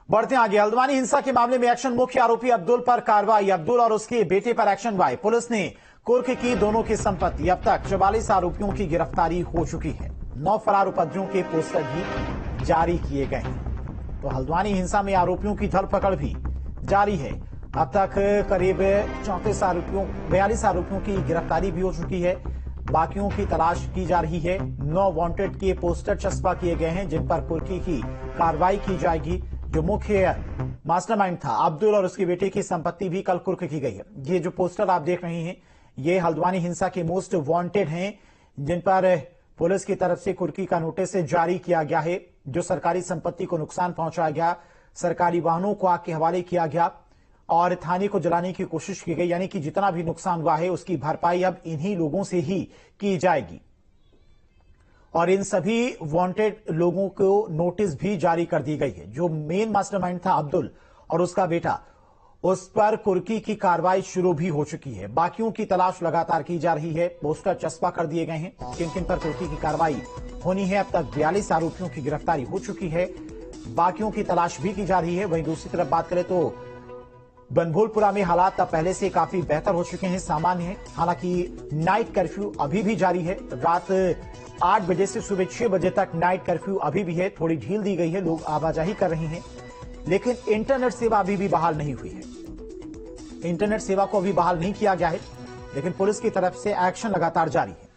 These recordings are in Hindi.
बढ़ते आगे। हल्द्वानी हिंसा के मामले में एक्शन, मुख्य आरोपी अब्दुल पर कार्रवाई। अब्दुल और उसके बेटे पर एक्शन हुआ। पुलिस ने कुर्क की दोनों की संपत्ति। अब तक 44 आरोपियों की गिरफ्तारी हो चुकी है। 9 फरार उपद्रवियों के पोस्टर भी जारी किए गए हैं। तो हल्द्वानी हिंसा में आरोपियों की धरपकड़ भी जारी है। अब तक करीब 42 आरोपियों की गिरफ्तारी भी हो चुकी है। बाकियों की तलाश की जा रही है। 9 वांटेड के पोस्टर चस्पा किए गए हैं, जिन पर कुर्की की कार्रवाई की जाएगी। जो मुख्य मास्टरमाइंड था अब्दुल और उसके बेटे की संपत्ति भी कल कुर्क की गई है। ये जो पोस्टर आप देख रहे हैं, ये हल्द्वानी हिंसा के मोस्ट वांटेड हैं, जिन पर पुलिस की तरफ से कुर्की का नोटिस जारी किया गया है। जो सरकारी संपत्ति को नुकसान पहुंचाया गया, सरकारी वाहनों को आग के हवाले किया गया और थाने को जलाने की कोशिश की गई, यानी कि जितना भी नुकसान हुआ है उसकी भरपाई अब इन्हीं लोगों से ही की जाएगी। और इन सभी वांटेड लोगों को नोटिस भी जारी कर दी गई है। जो मेन मास्टरमाइंड था अब्दुल और उसका बेटा, उस पर कुर्की की कार्रवाई शुरू भी हो चुकी है। बाकियों की तलाश लगातार की जा रही है। पोस्टर चस्पा कर दिए गए हैं, किन किन पर कुर्की की कार्रवाई होनी है। अब तक 42 आरोपियों की गिरफ्तारी हो चुकी है। बाकियों की तलाश भी की जा रही है। वहीं दूसरी तरफ बात करें तो बनभूलपुरा में हालात अब पहले से काफी बेहतर हो चुके हैं, सामान्य है। हालांकि नाइट कर्फ्यू अभी भी जारी है। रात 8 बजे से सुबह 6 बजे तक नाइट कर्फ्यू अभी भी है। थोड़ी ढील दी गई है, लोग आवाजाही कर रहे हैं, लेकिन इंटरनेट सेवा अभी भी बहाल नहीं हुई है। इंटरनेट सेवा को अभी बहाल नहीं किया गया है, लेकिन पुलिस की तरफ से एक्शन लगातार जारी है।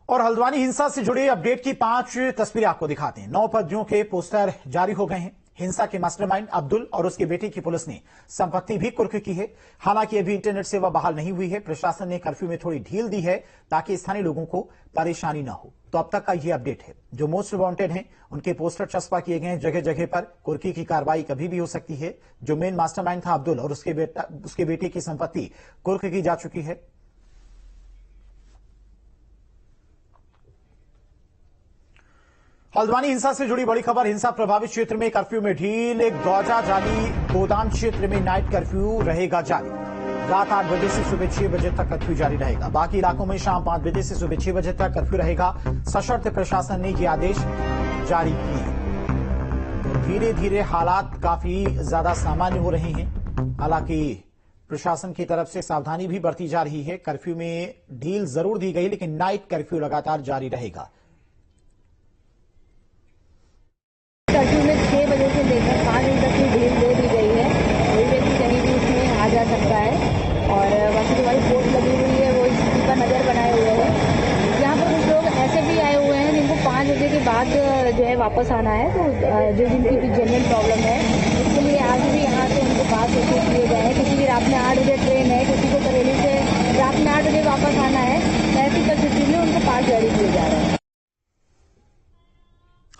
और हल्द्वानी हिंसा से जुड़ी अपडेट की 5 तस्वीरें आपको दिखाते हैं। 9 उपद्रवियों के पोस्टर जारी हो गए हैं। हिंसा के मास्टरमाइंड अब्दुल और उसके बेटे की पुलिस ने संपत्ति भी कुर्क की है। हालांकि अभी इंटरनेट सेवा बहाल नहीं हुई है। प्रशासन ने कर्फ्यू में थोड़ी ढील दी है ताकि स्थानीय लोगों को परेशानी न हो। तो अब तक का यह अपडेट है। जो मोस्ट वांटेड हैं, उनके पोस्टर चस्पा किए गए हैं जगह जगह पर। कुर्की की कार्रवाई कभी भी हो सकती है। जो मेन मास्टरमाइंड था अब्दुल और उसके बेटे की संपत्ति कुर्क की जा चुकी है। हल्द्वानी हिंसा से जुड़ी बड़ी खबर। हिंसा प्रभावित क्षेत्र में कर्फ्यू में ढील। गौजा जाली गोदाम क्षेत्र में नाइट कर्फ्यू रहेगा जारी। रात 8 बजे से सुबह 6 बजे तक कर्फ्यू जारी रहेगा। बाकी इलाकों में शाम 5 बजे से सुबह 6 बजे तक कर्फ्यू रहेगा। सशर्त प्रशासन ने ये आदेश जारी किए। तो धीरे धीरे हालात काफी ज्यादा सामान्य हो रहे हैं। हालांकि प्रशासन की तरफ से सावधानी भी बरती जा रही है। कर्फ्यू में ढील जरूर दी गई, लेकिन नाइट कर्फ्यू लगातार जारी रहेगा। कर्फ्यू में 6 बजे से लेकर 5 बजे तक की ढील दे दी गई है। कोई व्यक्ति कहीं भी इसमें आ जा सकता है। और बाकी जो हमारी पोस्ट लगी हुई है वो इस चीज़ पर नज़र बनाए हुए हैं। यहाँ पर कुछ लोग ऐसे भी आए हुए हैं जिनको 5 बजे के बाद जो है वापस आना है। तो जो जिनकी भी जनरल प्रॉब्लम है, उसके लिए आज भी यहाँ से उनके पास ऐसे किए गए हैं। किसी की रात में 8 बजे ट्रेन है, किसी को बरेली से रात में 8 बजे वापस आना है। ऐसी परिस्थिति में उनको पास जारी किए जा रहे हैं।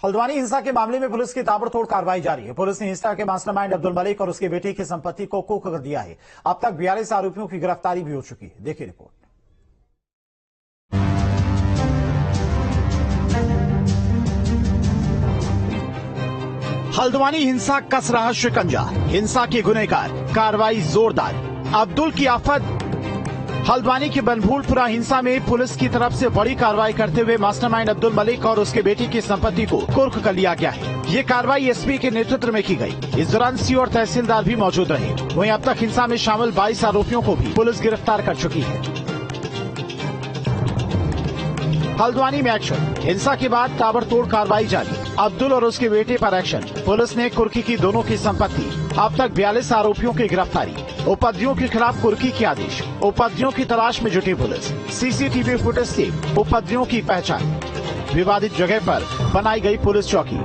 हल्द्वानी हिंसा के मामले में पुलिस की ताबड़तोड़ कार्रवाई जारी है। पुलिस ने हिंसा के मास्टरमाइंड अब्दुल मलिक और उसके बेटे की संपत्ति को कुर्क कर दिया है। अब तक 42 आरोपियों की गिरफ्तारी भी हो चुकी है। देखिए रिपोर्ट। हल्द्वानी हिंसा कस रहा शिकंजा। हिंसा के गुनहगार, कार्रवाई जोरदार। अब्दुल की आफत। हल्द्वानी के बनभूलपुरा हिंसा में पुलिस की तरफ से बड़ी कार्रवाई करते हुए मास्टरमाइंड अब्दुल मलिक और उसके बेटे की संपत्ति को कुर्क कर लिया गया है। ये कार्रवाई एसपी के नेतृत्व में की गई। इस दौरान सीओ और तहसीलदार भी मौजूद रहे। वहीं अब तक हिंसा में शामिल 22 आरोपियों को भी पुलिस गिरफ्तार कर चुकी है। हल्द्वानी में एक्शन। हिंसा के बाद ताबड़तोड़ कार्रवाई जारी। अब्दुल और उसके बेटे पर एक्शन। पुलिस ने कुर्की की दोनों की संपत्ति। अब तक 42 आरोपियों की गिरफ्तारी। उपद्रवियों के खिलाफ कुर्की के आदेश। उपद्रवियों की तलाश में जुटी पुलिस। सीसीटीवी फुटेज से उपद्रवियों की पहचान। विवादित जगह पर बनाई गई पुलिस चौकी।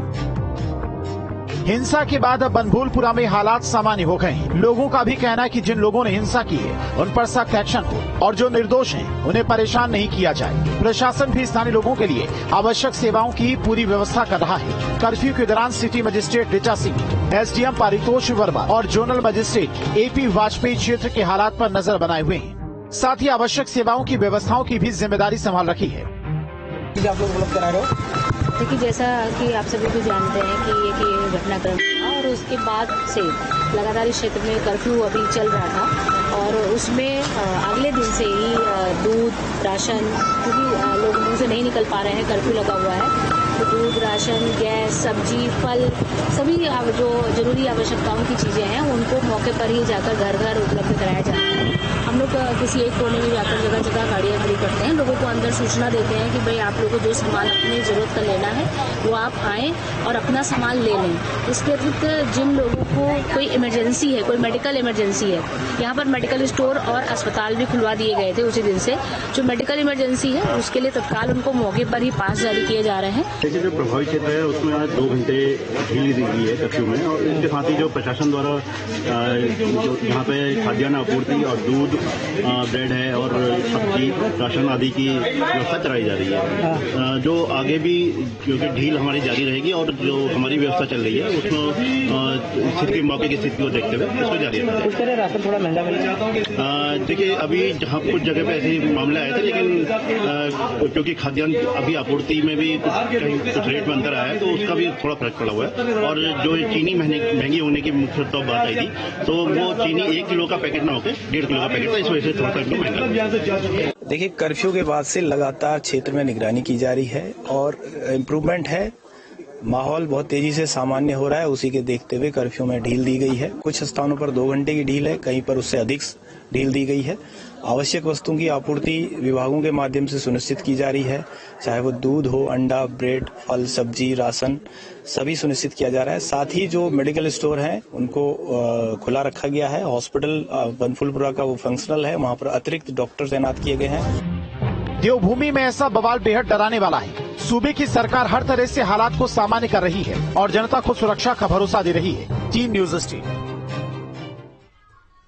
हिंसा के बाद अब बनभूलपुरा में हालात सामान्य हो गए हैं। लोगों का भी कहना है कि जिन लोगों ने हिंसा की है उन पर सख्त एक्शन हो और जो निर्दोष हैं उन्हें परेशान नहीं किया जाए। प्रशासन भी स्थानीय लोगों के लिए आवश्यक सेवाओं की पूरी व्यवस्था कर रहा है। कर्फ्यू के दौरान city magistrate Richa Singh, SDM Paritosh Verma और जोनल मजिस्ट्रेट एपी वाजपेयी क्षेत्र के हालात पर नजर बनाए हुए हैं। साथ ही आवश्यक सेवाओं की व्यवस्थाओं की भी जिम्मेदारी संभाल रखी है। आप लोग उपलब्ध करा रहे हो? देखिए, जैसा कि आप सभी भी जानते हैं कि ये घटनाक्रम था और उसके बाद से लगातार इस क्षेत्र में कर्फ्यू अभी चल रहा था और उसमें अगले दिन से ही दूध, राशन, क्योंकि लोग मुंह से नहीं निकल पा रहे हैं, कर्फ्यू लगा हुआ है, तो दूध, राशन, गैस, सब्जी, फल, सभी जो जरूरी आवश्यकताओं की चीज़ें हैं उनको मौके पर ही जाकर घर घर उपलब्ध कराया जाता है। हम लोग किसी एक कोने में जाकर जगह जगह गाड़ियाँ खड़ी करते हैं, लोगों को अंदर सूचना देते हैं कि भाई आप लोगों को जो सामान अपनी ज़रूरत का लेना है वो आप आएँ और अपना सामान ले लें। इसके अतिरिक्त जिन लोगों को कोई इमरजेंसी है, कोई मेडिकल इमरजेंसी है, यहाँ पर मेडिकल स्टोर और अस्पताल भी खुलवा दिए गए थे उसी दिन से। जो मेडिकल इमरजेंसी है उसके लिए तत्काल उनको मौके पर ही पास जारी किए जा रहे हैं। देखिए, जो प्रभावित क्षेत्र है उसमें आज 2 घंटे ढील दी गई है कर्फ्यू में और इसके साथ ही जो प्रशासन द्वारा जो यहाँ पे खाद्यान्न आपूर्ति और दूध, ब्रेड है और सब्जी, राशन आदि की व्यवस्था कराई जा रही है। जो आगे भी क्योंकि ढील हमारी जारी रहेगी और जो हमारी व्यवस्था चल रही है उसमें स्थिति, मौके की स्थिति को देखते हुए उसको जारी रखा जाएगा। राशन थोड़ा महंगा मिलेगा? देखिए, अभी जहाँ कुछ जगह पे ऐसे मामले आए थे, लेकिन क्योंकि खाद्यान्न अभी आपूर्ति में भी कुछ रेट में अंतर आया है तो उसका भी थोड़ा फर्क पड़ा हुआ है। और जो चीनी महंगी होने की मुख्य तो बात आई थी, तो वो चीनी 1 किलो का पैकेट ना होकर 1.5 किलो का पैकेट था, इस वजह से थोड़ा सा महंगा। देखिए, कर्फ्यू के बाद से लगातार क्षेत्र में निगरानी की जा रही है और इम्प्रूवमेंट है। माहौल बहुत तेजी से सामान्य हो रहा है, उसी के देखते हुए कर्फ्यू में ढील दी गई है। कुछ स्थानों पर 2 घंटे की ढील है, कहीं पर उससे अधिक ढील दी गई है। आवश्यक वस्तुओं की आपूर्ति विभागों के माध्यम से सुनिश्चित की जा रही है, चाहे वो दूध हो, अंडा, ब्रेड, फल, सब्जी, राशन, सभी सुनिश्चित किया जा रहा है। साथ ही जो मेडिकल स्टोर हैं उनको खुला रखा गया है। हॉस्पिटल बनफुलपुरा का वो फंक्शनल है, वहां पर अतिरिक्त डॉक्टर तैनात किए गए हैं। देवभूमि में ऐसा बवाल बेहद डराने वाला है। सूबे की सरकार हर तरह से हालात को सामान्य कर रही है और जनता को सुरक्षा का भरोसा दे रही है। Team news steel.